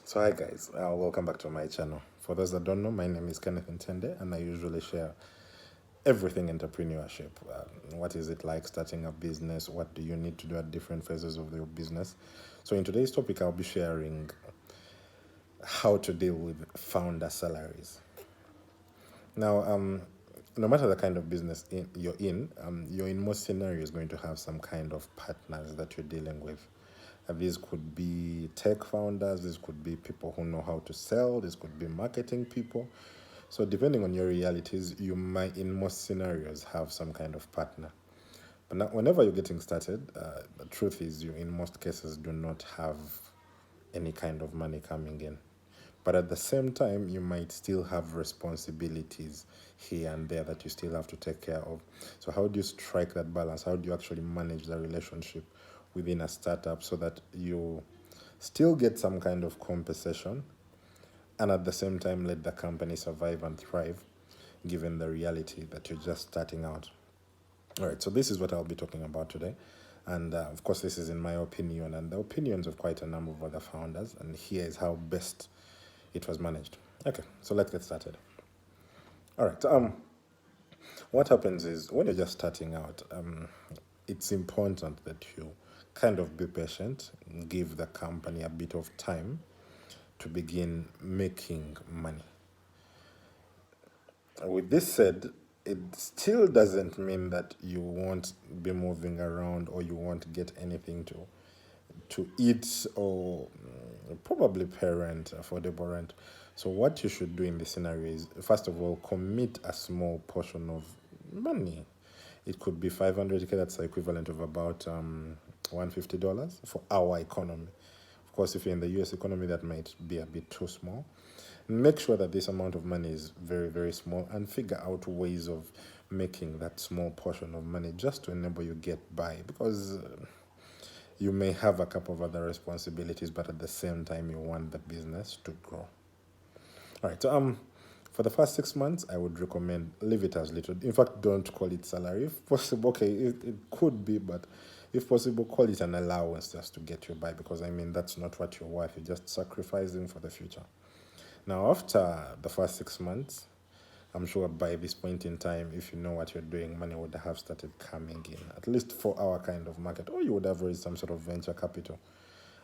So hi guys, welcome back to my channel. For those that don't know, my name is Kenneth Ntende and I usually share everything entrepreneurship. What is it like starting a business? What do you need to do at different phases of your business? So in today's topic, I'll be sharing how to deal with founder salaries. Now, no matter the kind of business you're in most scenarios going to have some kind of partners that you're dealing with. These could be tech founders, these could be people who know how to sell, this could be marketing people. So depending on your realities, you might, in most scenarios, have some kind of partner. But now, whenever you're getting started, the truth is you, in most cases, do not have any kind of money coming in. But at the same time, you might still have responsibilities here and there that you still have to take care of. So how do you strike that balance? How do you actually manage the relationship within a startup so that you still get some kind of compensation and at the same time let the company survive and thrive given the reality that you're just starting out? All right, so this is what I'll be talking about today. And of course, this is in my opinion and the opinions of quite a number of other founders. And here is how best it was managed. Okay, so let's get started. All right, what happens is when you're just starting out, it's important that you kind of be patient, give the company a bit of time to begin making money. With this said, it still doesn't mean that you won't be moving around or you won't get anything to eat or probably pay rent, affordable rent. So what you should do in this scenario is, first of all, commit a small portion of money. It could be 500K, that's the equivalent of about $150 for our economy. Of course, if you're in the US economy, that might be a bit too small. Make sure that this amount of money is very, very small and figure out ways of making that small portion of money just to enable you get by, because you may have a couple of other responsibilities, but at the same time, you want the business to grow. All right, so for the first 6 months, I would recommend leave it as little. In fact, don't call it salary. If possible, okay, it could be, but if possible, call it an allowance just to get you by, because I mean, that's not what you're worth. You're just sacrificing for the future. Now, after the first 6 months, I'm sure by this point in time, if you know what you're doing, money would have started coming in, at least for our kind of market, or you would have raised some sort of venture capital.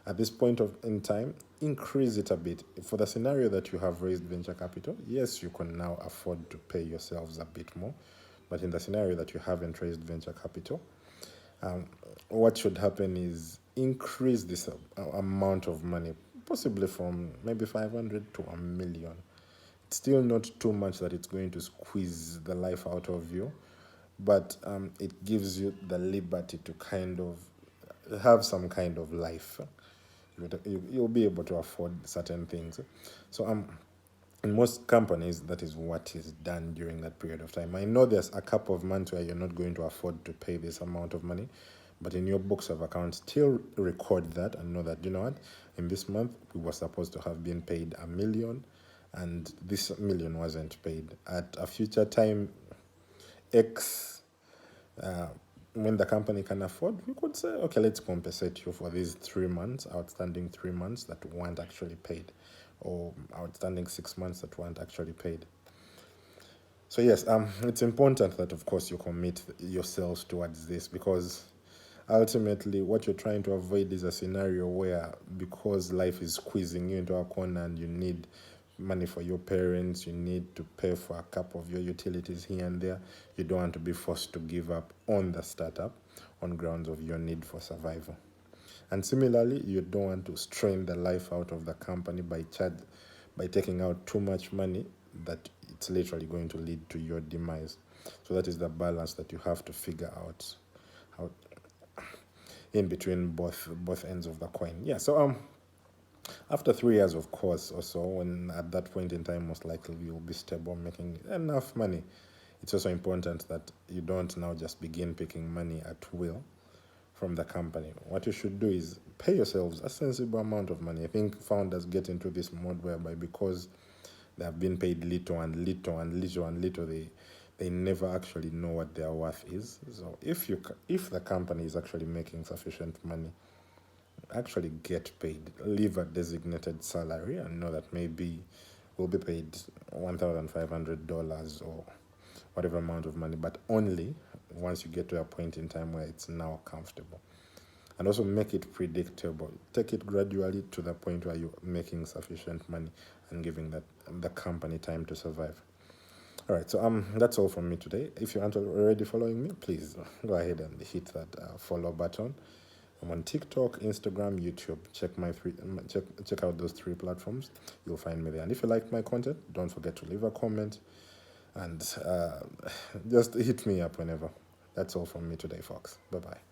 At this point in time, increase it a bit. For the scenario that you have raised venture capital, yes, you can now afford to pay yourselves a bit more. But in the scenario that you haven't raised venture capital, what should happen is increase this amount of money, possibly from maybe 500 to a million. It's still not too much that it's going to squeeze the life out of you, but it gives you the liberty to kind of have some kind of life. You'll be able to afford certain things. So in most companies, that is what is done during that period of time. I know there's a couple of months where you're not going to afford to pay this amount of money, but in your books of accounts, still record that and know that, you know what, in this month, we were supposed to have been paid a million, and this million wasn't paid. At a future time X, when the company can afford, we could say, okay, let's compensate you for these 3 months, outstanding 3 months that weren't actually paid, or outstanding 6 months that weren't actually paid. So yes, it's important that of course you commit yourselves towards this, because ultimately what you're trying to avoid is a scenario where, because life is squeezing you into a corner and you need money for your parents, you need to pay for a couple of your utilities here and there, you don't want to be forced to give up on the startup on grounds of your need for survival. And similarly, you don't want to strain the life out of the company by taking out too much money that it's literally going to lead to your demise. So that is the balance that you have to figure out how in between both ends of the coin. Yeah. So after 3 years, of course, or so, when at that point in time, most likely you'll be stable, making enough money. It's also important that you don't now just begin picking money at will from the company. What you should do is pay yourselves a sensible amount of money. I think founders get into this mode whereby, because they have been paid little and little and little and little, they never actually know what their worth is. So if the company is actually making sufficient money, actually get paid. Leave a designated salary and know that maybe we'll be paid $1,500 or whatever amount of money, but only once you get to a point in time where it's now comfortable. And also make it predictable. Take it gradually to the point where you're making sufficient money and giving that the company time to survive. All right, so that's all from me today. If you aren't already following me, please go ahead and hit that follow button. I'm on TikTok, Instagram, YouTube. Check out those three platforms. You'll find me there. And if you like my content, don't forget to leave a comment and just hit me up whenever. That's all from me today, folks. Bye bye.